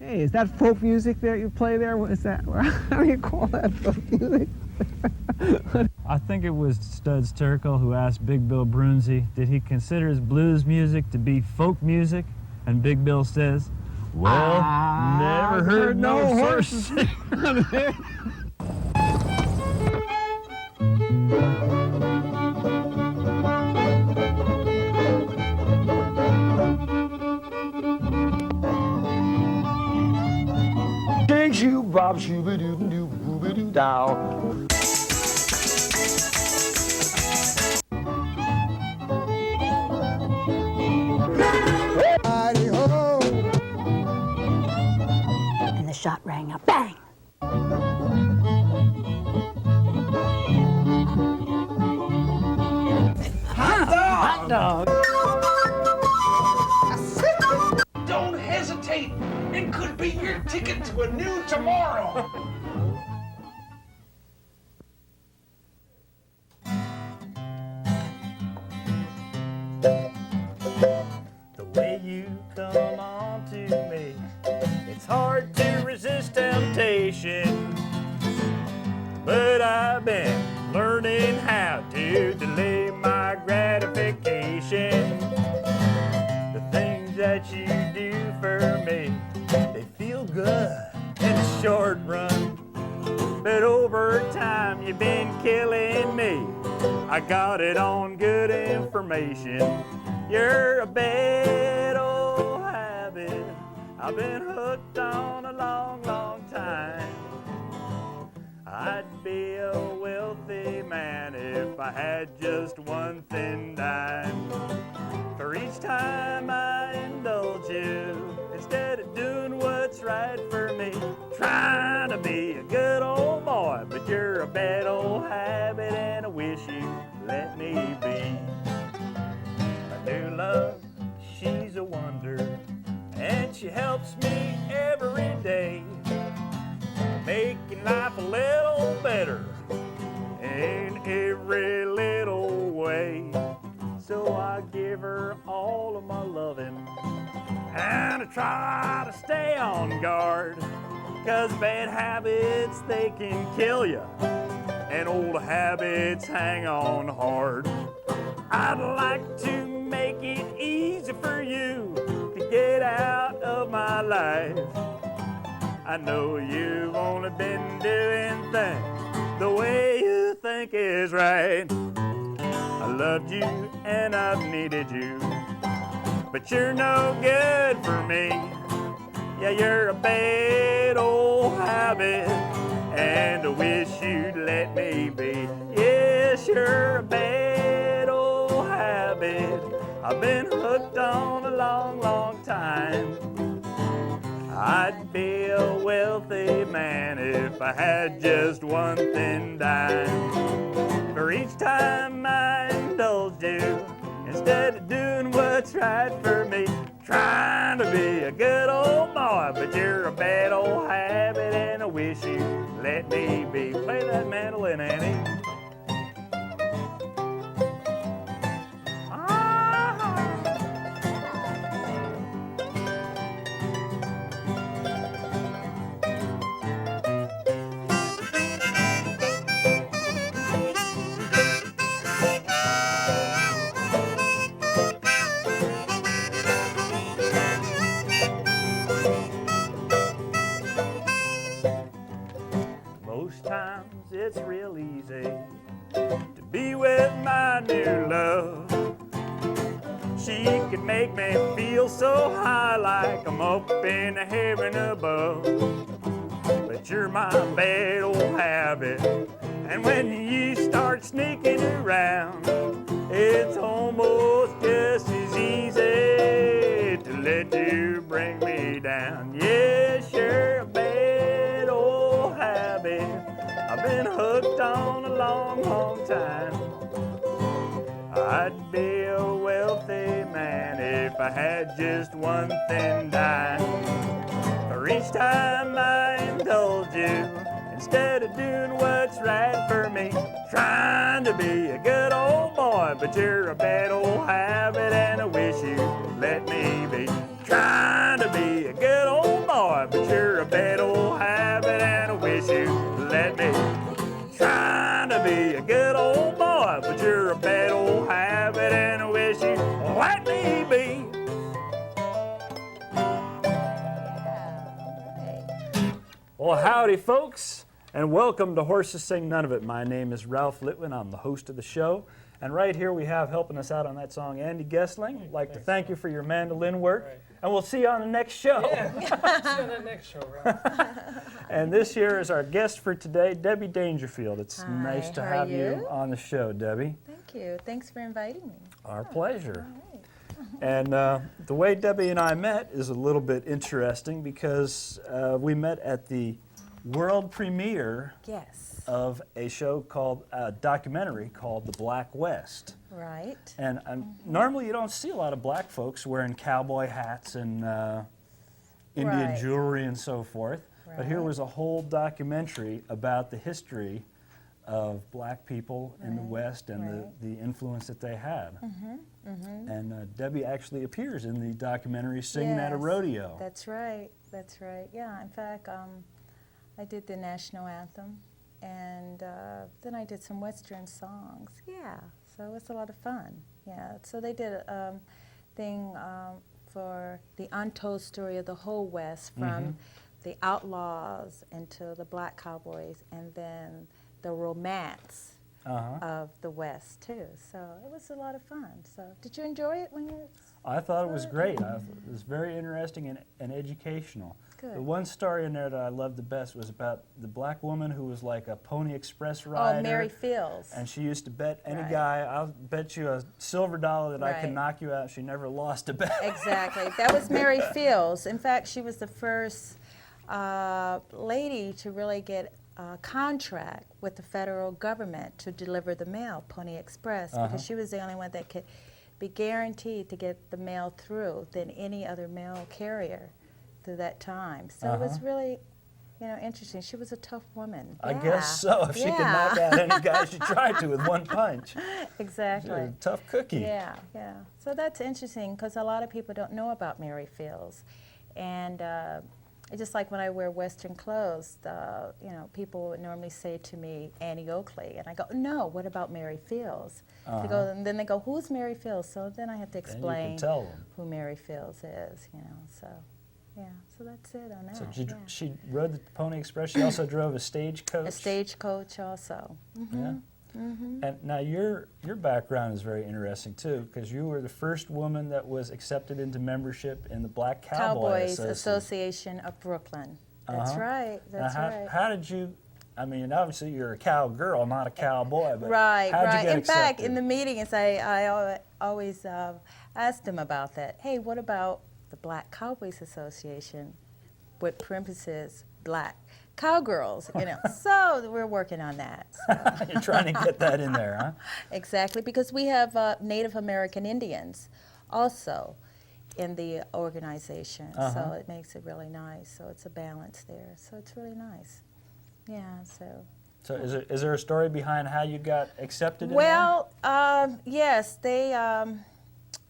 Hey, is that folk music that you play there? What is that? How do you call that folk music? I think it was Studs Terkel who asked Big Bill Brunzi, did he consider his blues music to be folk music? And Big Bill says, well, never heard no horses. Shake shoe bob shooby doo doo booby doo dow. And the shot rang out, bang! Hot dog! Don't hesitate. It could be your ticket to a new tomorrow. The way you come on to me, it's hard to resist temptation. But I've been learning how to delay my gratification. The things that you do for me, they feel good in the short run. But over time you've been killing me. I got it on good information. You're a bad old habit I've been hooked on a long, long time. I'd be a wealthy man if I had just one thin dime. For each time I indulge you, instead of doing what's right for me, trying to be a good old boy, but you're a bad old habit and I wish you let me be. My new love, she's a wonder, and she helps me every day, making life a little better in every little way. So I give her all of my loving, and I try to stay on guard, 'cause bad habits, they can kill you, and old habits hang on hard. I'd like to make it easy for you to get out of my life. I know you've only been doing things the way you think is right. I loved you and I've needed you, but you're no good for me. Yeah, you're a bad old habit, and I wish you'd let me be. Yes, you're a bad old habit I've been hooked on a long, long time. I'd be a wealthy man if I had just one thin dime. For each time I indulge you, instead of doing what's right for me, trying to be a good old boy, but you're a bad old habit and I wish you let me be. Play that mandolin, Annie. Most times it's real easy to be with my new love. She can make me feel so high, like I'm up in heaven above. But you're my bad old habit, and when you start sneaking around, it's almost just as easy to let you bring me down. Yes, you're a bad old habit I've been hooked on a long, long time. I'd be a wealthy man if I had just one thin dime. For each time I indulge you, instead of doing what's right for me, trying to be a good old boy, but you're a bad old habit and I wish you let me be. Trying to be a good old boy, but Well, howdy, folks, and welcome to Horses Sing None of It. My name is Ralph Litwin. I'm the host of the show. And right here we have helping us out on that song, Andy Gessling. I'd like to thank you for your mandolin work. Right. And we'll see you on the next show. Yeah, see you on that next show, Ralph. And this year is our guest for today, Debbie Dangerfield. It's Hi, nice to how are have you you? on the show, Debbie. Thank you. Thanks for inviting me. Our pleasure. All right. And the way Debbie and I met is a little bit interesting because we met at the world premiere Yes. of a show called, a documentary called The Black West. Right. And normally you don't see a lot of black folks wearing cowboy hats and Indian Right. jewelry and so forth. But here Right. was a whole documentary about the history of black people in the Right, West and right. the influence that they had. And Debbie actually appears in the documentary singing at a Yes, rodeo. That's right. That's right. Yeah. In fact, I did the national anthem, and then I did some Western songs. Yeah. So it was a lot of fun. Yeah. So they did a thing for the untold story of the whole West, from the outlaws into the black cowboys, and then the romance of the West too. So it was a lot of fun. So did you enjoy it when you were? I thought it was great. It was very interesting and educational. Good. The one story in there that I loved the best was about the black woman who was like a Pony Express rider. Oh, Mary Fields. And she used to bet any Right. guy, I'll bet you a silver dollar that I can Right. knock you out. She never lost a bet. Exactly. That was Mary Fields. In fact, she was the first lady to really get a contract with the federal government to deliver the mail, Pony Express, because she was the only one that could be guaranteed to get the mail through than any other mail carrier through that time. So it was really, interesting. She was a tough woman. I Yeah. guess so. If she could knock out any guy she tried to with one punch. She was Exactly. a tough cookie. Yeah, yeah. So that's interesting because a lot of people don't know about Mary Fields. And it's just like when I wear Western clothes, people would normally say to me, Annie Oakley. And I go, no, what about Mary Fields? They go, and then they go, who's Mary Fields? So then I have to And you can explain tell them. who Mary Fields is, so. Yeah, so that's it on that. So yeah. she rode the Pony Express. She also drove a stagecoach. A stagecoach also. Yeah. And now your background is very interesting too, because you were the first woman that was accepted into membership in the Black Cowboys Association of Brooklyn. That's right. That's now, right. how did you? I mean, obviously you're a cowgirl, not a cowboy, but Right, how'd right. you get In fact, accepted? in the meetings, I always asked them about that. Hey, what about the Black Cowboys Association, with parentheses, Black Cowgirls? So we're working on that. So. You're trying to get that in there, huh? Exactly, because we have Native American Indians also in the organization, so it makes it really nice. So it's a balance there. So it's really nice. Yeah. So is there a story behind how you got accepted in Well, yes, they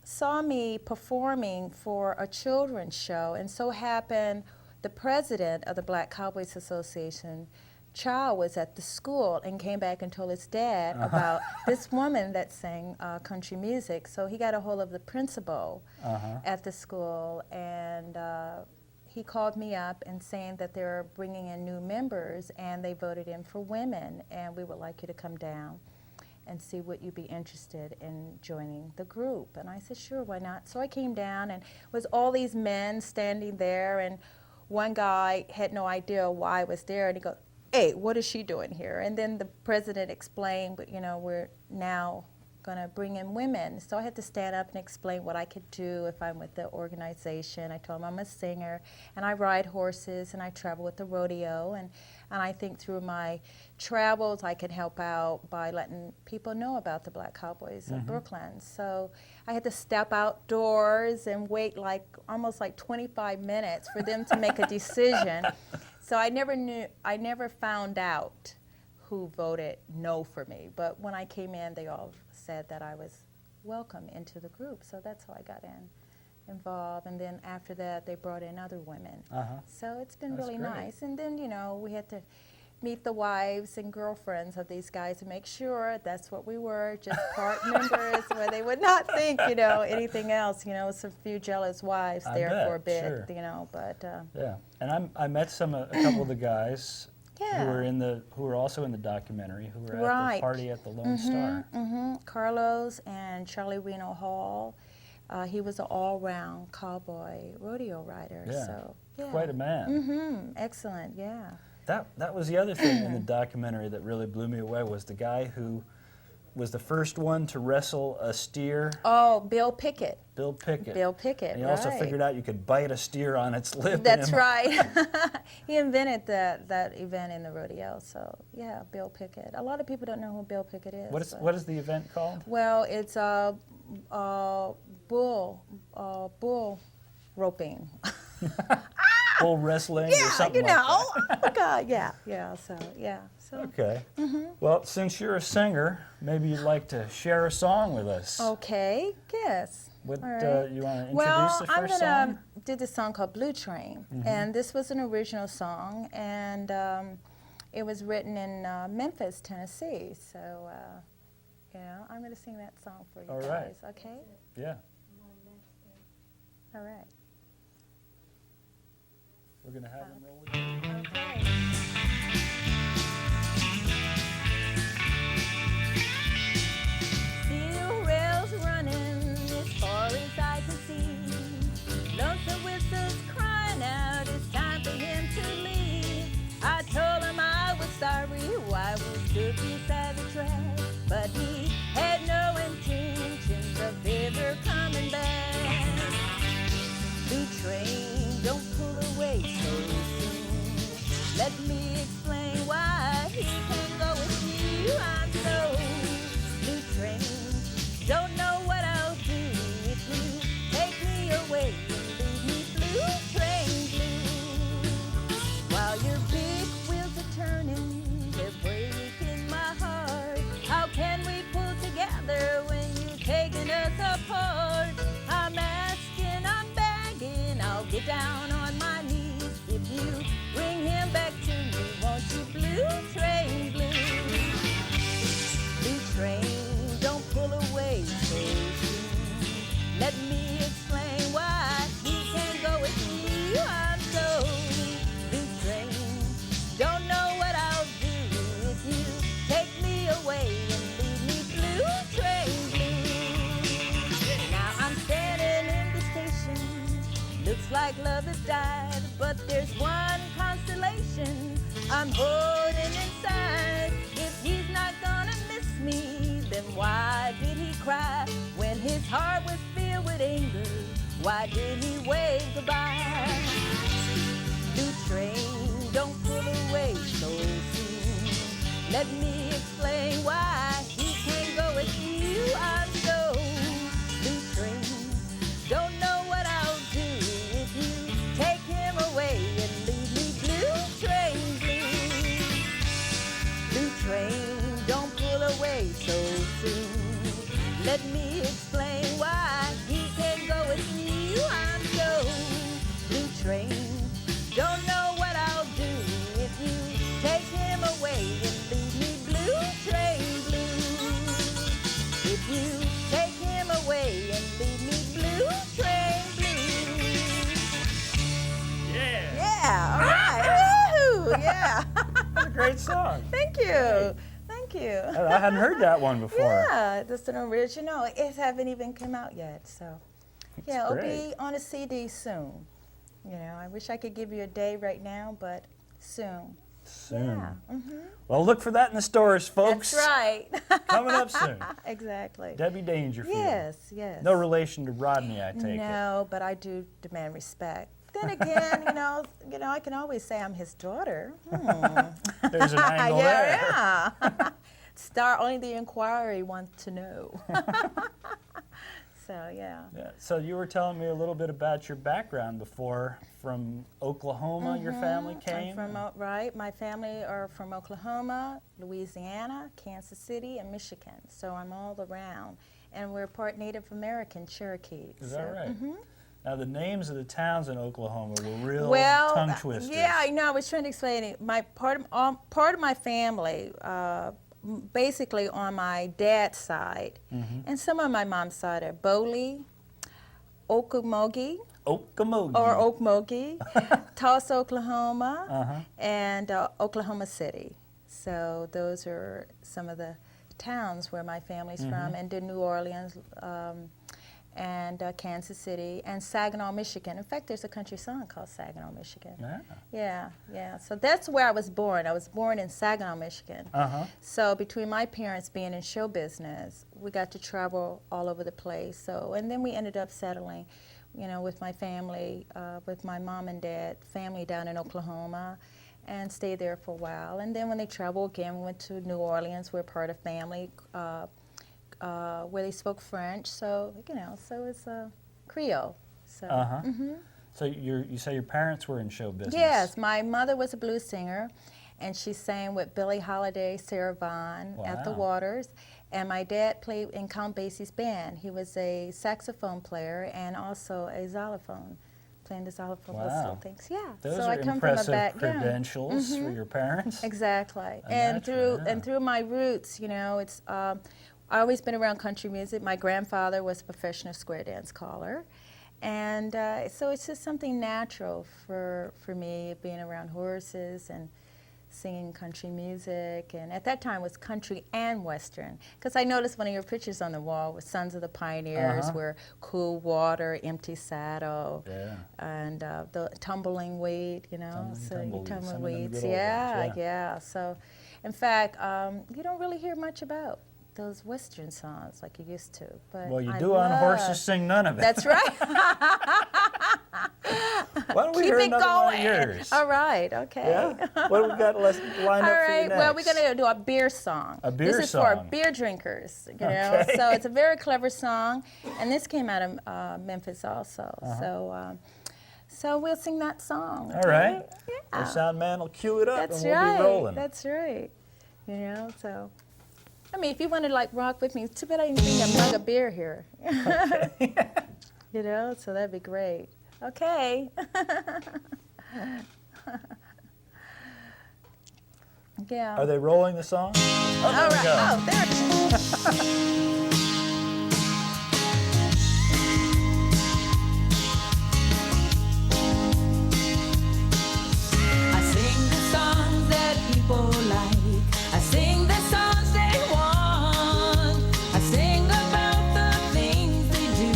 saw me performing for a children's show, and so happened the president of the Black Cowboys Association, child, was at the school and came back and told his dad about this woman that sang country music. So he got a hold of the principal at the school, and he called me up and saying that they're bringing in new members and they voted in for women, and we would like you to come down and see would you be interested in joining the group. And I said, sure, why not? So I came down, and it was all these men standing there, and one guy had no idea why I was there, and he goes, hey, what is she doing here? And then the president explained, but we're now going to bring in women. So I had to stand up and explain what I could do if I'm with the organization. I told him I'm a singer, and I ride horses, and I travel with the rodeo, and I think through my travels I can help out by letting people know about the Black Cowboys of Brooklyn. So I had to step outdoors and wait almost 25 minutes for them to make a decision. So I never found out who voted no for me. But when I came in, they all said that I was welcome into the group. So that's how I got involved. And then after that, they brought in other women. So it's been That's really great. nice. And then, we had to meet the wives and girlfriends of these guys and make sure that's what we were, just part members, where they would not think, you know, anything else. You know, it's a few jealous wives I there bet, for a bit, sure. you know, but Yeah, and I met a couple of the guys yeah. who were also in the documentary, who were at Right. the party at the Lone Star. Carlos and Charlie Reno Hall. He was an all-round cowboy rodeo rider. Yeah. So yeah. Quite a man. Excellent. Yeah. That was the other thing in the documentary that really blew me away, was the guy who was the first one to wrestle a steer. Oh, Bill Pickett. Bill Pickett. Bill Pickett. And he also right. figured out you could bite a steer on its lip. That's right. He invented that event in the rodeo. So yeah, Bill Pickett. A lot of people don't know who Bill Pickett is. What is the event called? Well, it's bull roping. Bull wrestling or Yeah, something you know. like that. God, yeah. So. Okay. Well, since you're a singer, maybe you'd like to share a song with us. Okay. Yes. What All right. you want to introduce Well, the I'm first gonna song? do this song called Blue Train, and this was an original song, and it was written in Memphis, Tennessee. So, you know, I'm gonna sing that song for you All right. guys. Okay. Yeah. All right. We're going to have them roll with you. Okay. Steel rails running as far as I can see. Lonesome whistles crying out, it's time for him to leave. I told him I was sorry, why we stood beside the track, but he had no intentions of ever coming back. Blue train, don't pull away so soon. Let me explain why he can't go with you. I'm so blue train. Don't know what I'll do if you take me away and leave me blue train blue. While your big wheels are turning, they're breaking my heart. How can we pull together when you're taking us apart? I'm asking, I'm begging, I'll get down on my knees if you bring him back to me. Won't you, blue train blue? Blue train, don't pull away so soon. Let me explain why he can't go with you. I'm so blue train. Don't know what I'll do if you take me away and leave me blue train blue. Now I'm standing in the station. Looks like love has died, but there's one consolation I'm holding inside. If he's not gonna miss me, then why did he cry when his heart was filled with anger? Why did he wave goodbye? Blue train, don't pull away so soon. Let me explain why he can't go with you. I'm so blue train. Don't know what I'll do if you take him away and leave me blue train blue. Blue train, don't pull away so soon. Let me explain why he can't go with you. I'm so blue train. Don't know what I'll do if you take him away and leave me blue train blue. If you take him away and leave me blue train blue. Yeah. Yeah, all right. Woohoo! Yeah. That's a great song. Thank you. Thank you. I hadn't heard that one before. Yeah, that's an original. It haven't even come out yet, so yeah, it'll great. be on a CD soon. You know, I wish I could give you a day right now, but soon. Soon. Yeah. Well, look for that in the stores, folks. That's right. Coming up soon. Exactly. Debbie Dangerfield. Yes. No relation to Rodney, I take it. No, but I do demand respect. Then again, you know, I can always say I'm his daughter. There's an angle there. Yeah. Star, only the inquiry wants to know. So, yeah. Yeah. So you were telling me a little bit about your background before. From Oklahoma, your family came? I'm from, right. My family are from Oklahoma, Louisiana, Kansas City, and Michigan. So I'm all around. And we're part Native American Cherokee. Is that right? Now the names of the towns in Oklahoma were real Well, tongue twisters. yeah, I know. I was trying to explain it. My part of my family, basically on my dad's side, and some of my mom's side are Bowley, Okmulgee, Okmulgee. or Okmulgee, Tulsa, Oklahoma, and Oklahoma City. So those are some of the towns where my family's from, and then New Orleans, and Kansas City, and Saginaw, Michigan. In fact, there's a country song called Saginaw, Michigan. Yeah. So that's where I was born. I was born in Saginaw, Michigan. So between my parents being in show business, we got to travel all over the place. So, and then we ended up settling, you know, with my family, with my mom and dad family down in Oklahoma, and stayed there for a while. And then when they traveled again, we went to New Orleans. We're part of family. Where they spoke French, so you know, so it's Creole. So. So you say your parents were in show business? Yes, my mother was a blues singer, and she sang with Billie Holiday, Sarah Vaughan at the Waters, and my dad played in Count Basie's band. He was a saxophone player and also a xylophone, playing the xylophone whistle things. Yeah, Those so are I come impressive from a back, credentials for your parents. Exactly, Natural, and through my roots, you know, it's. I've always been around country music. My grandfather was a professional square dance caller. And so it's just something natural for me, being around horses and singing country music. And at that time it was country and Western. Because I noticed one of your pictures on the wall with Sons of the Pioneers were Cool Water, Empty Saddle, and the Tumbling Weed, you know. Tumbling Weeds, yeah. So, in fact, you don't really hear much about those Western songs like you used to. But well, you do on Horses Sing None of It. That's right. Why don't we Keep hear it another going. one of yours? All right, okay. Yeah? What do we got lined up All for right, you next? well, we're going to do a beer song. A beer This is song. for beer drinkers, you know. Okay. So it's a very clever song, and this came out of Memphis also. So we'll sing that song. All right. Yeah. The sound man will cue it up That's and we'll right. be rolling. That's right. You know, so. I mean, if you want to like rock with me, too bad I didn't bring a mug of beer here. You know, so that'd be great. Okay. Yeah. Are they rolling the song? Oh, All there we go. right. Oh, there it is. I sing the songs that people like. I sing the songs they want. I sing about the things they do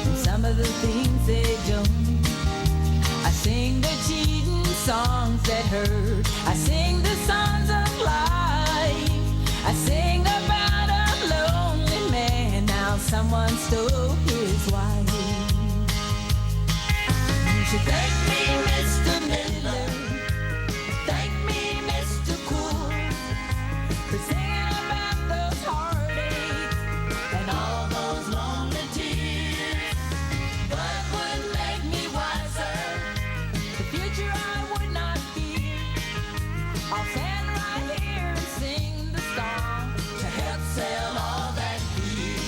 and some of the things they don't. I sing the cheating songs that hurt. I sing the songs of life. I sing about a lonely man. Now someone stole his wife. You should thank me, Mr. Miller. Thank me, Mr. Cool, for singing about those heartaches and all those lonely tears. But would make me wiser, the future I would not fear. I'll stand right here and sing the song to help sell all that fear.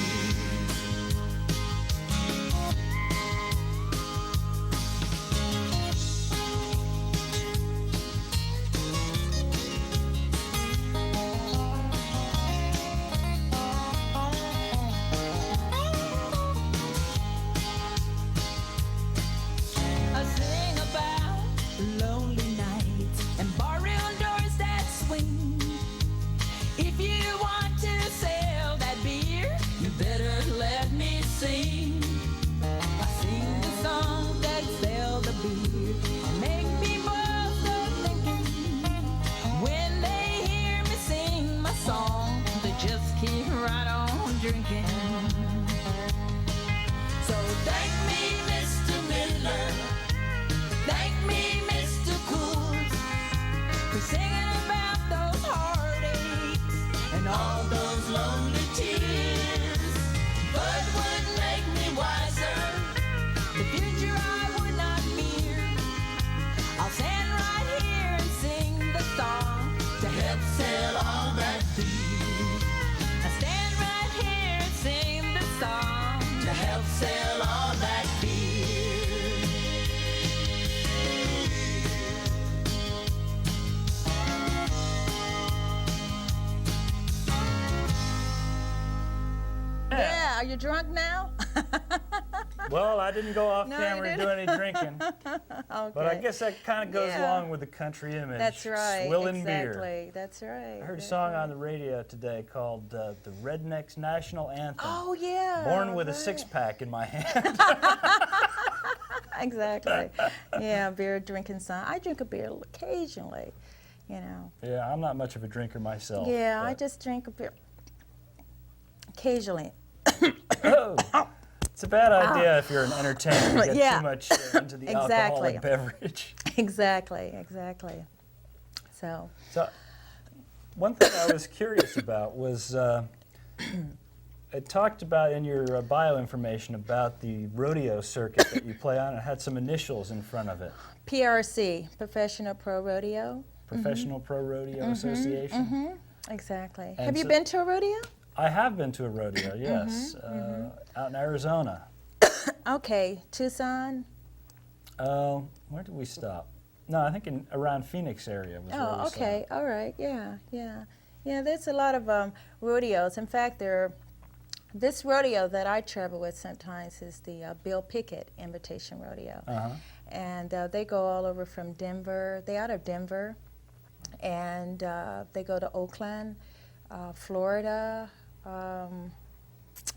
you drunk now? Well, I didn't go off No, you camera and do didn't. any drinking. Okay. But I guess that kind of goes Yeah. along with the country image. That's right. Swilling exactly. beer. That's right. I heard a That's song right. on the radio today called the Rednecks National Anthem. Oh yeah. Born with a right. six-pack in my hand. Exactly. Yeah, beer drinking song. I drink a beer occasionally, you know. Yeah, I'm not much of a drinker myself. Yeah, I but- just drink a beer occasionally. Oh, it's a bad idea if you're an entertainer to get Yeah. too much into the Exactly. alcoholic beverage. Exactly. Exactly. So. So, one thing I was curious about was it talked about in your bio information about the rodeo circuit that you play on. It had some initials in front of it. PRC, Professional Pro Rodeo. Professional Pro Rodeo Association. Exactly. And Have you so- been to a rodeo? I have been to a rodeo, yes, out in Arizona. Okay, Tucson. Where did we stop? No, I think around Phoenix area was where we Oh, stopped. okay. All right. Yeah, yeah. Yeah, there's a lot of rodeos. In fact, this rodeo that I travel with sometimes is the Bill Pickett Invitation Rodeo. Uh-huh. And they go all over from Denver. They're out of Denver. And they go to Oakland, Florida,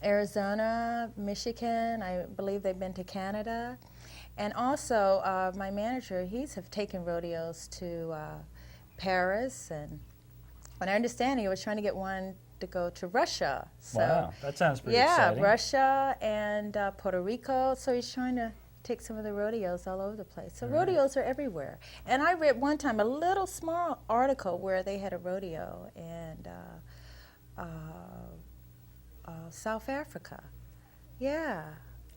Arizona, Michigan. I believe they've been to Canada. And also, my manager, he's have taken rodeos to Paris. And when I understand, he was trying to get one to go to Russia. So, Wow, that sounds pretty yeah, exciting. Russia and Puerto Rico. So he's trying to take some of the rodeos all over the place. So rodeos are everywhere. And I read one time a little small article where they had a rodeo in South Africa. Yeah.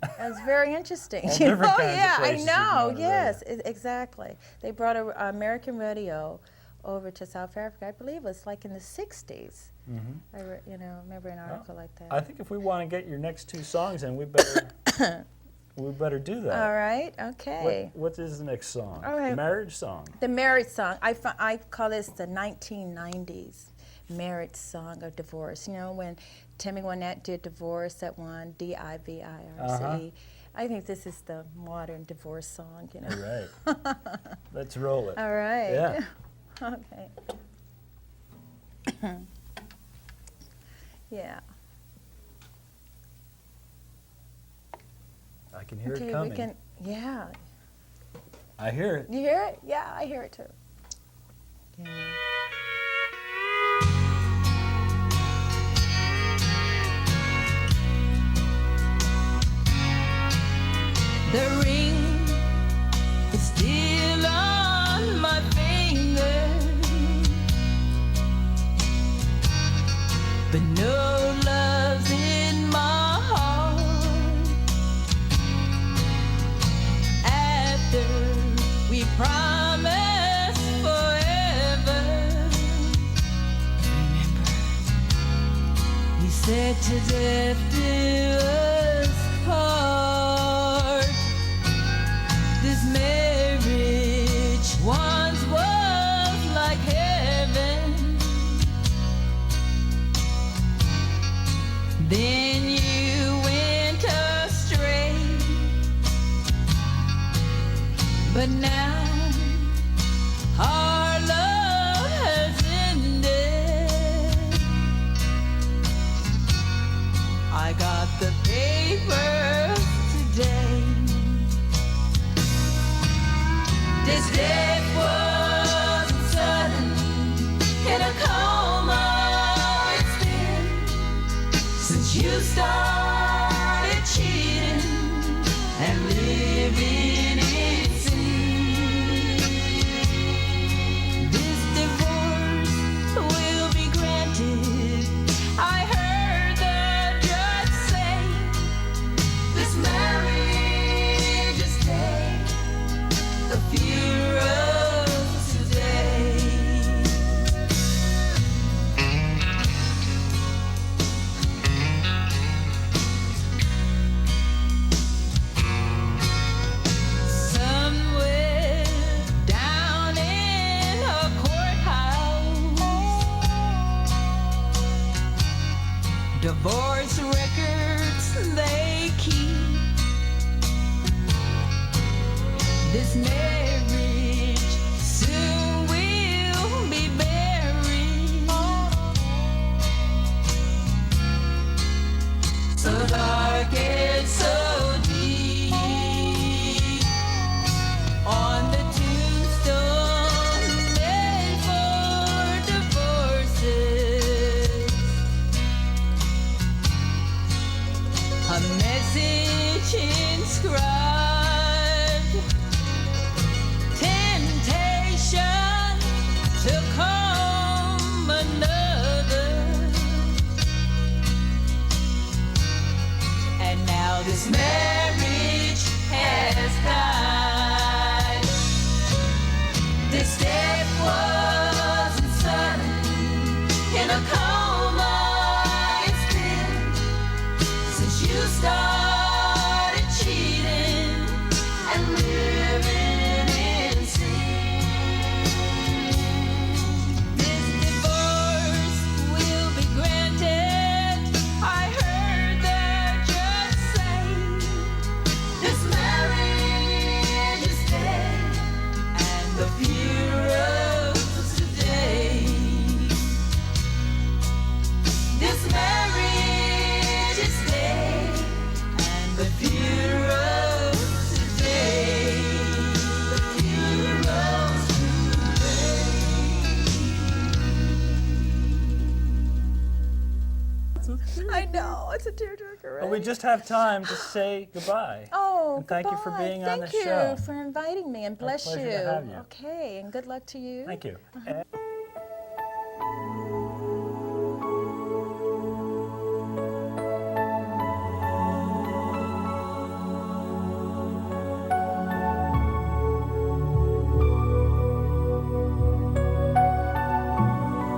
It was very interesting. All You different know? kinds of Yeah, I places you can know. go to Yes, exactly. They brought an American rodeo over to South Africa. I believe it was like in the 60s. I remember an article like that. I think if we want to get your next two songs in, we better do that. All right, okay. What is the next song? All right. The marriage song. The marriage song. I call this the 1990s marriage song of divorce. You know, when Tammy Wynette did Divorce, that one, Divorce. I think this is the modern divorce song, you know. All right. Let's roll it. All right. Yeah. Okay. Yeah. I can hear Okay, it coming. we can, yeah. I hear it. You hear it? Yeah, I hear it too. Yeah. The ring is still on my finger, but no love's in my heart. After we promised forever, remember, we said to death do us part. This marriage once was like heaven. Then you went astray. But now our love has ended. I got the papers today. This death wasn't sudden. In a coma it's been since you started cheating and living in sin. This divorce will be granted. I heard the judge say this marriage is dead. The funeral's today. This marriage soon will be buried. So dark and so deep. On the tombstone made for divorces, a message inscribed. Temptation to come another. And now this marriage has died. This death wasn't sudden. In a coma it's been since you started cheating and living in sin. This divorce will be granted. I heard the judge say this marriage is dead, and the funerals today. This marriage is dead, and the funerals today. The funerals today. I know, it's a tearjerker, right? But we just have time to say goodbye. Oh, And thank you for goodbye. being on the Thank show. you for inviting me, and bless pleasure you. to have you. Okay, and good luck to you. Thank you.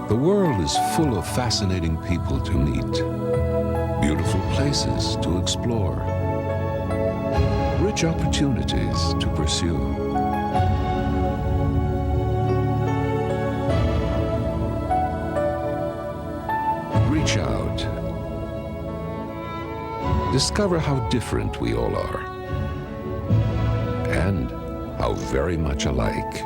The world is full of fascinating people to meet, beautiful places to explore, rich opportunities to pursue. Reach out. Discover how different we all are, and how very much alike.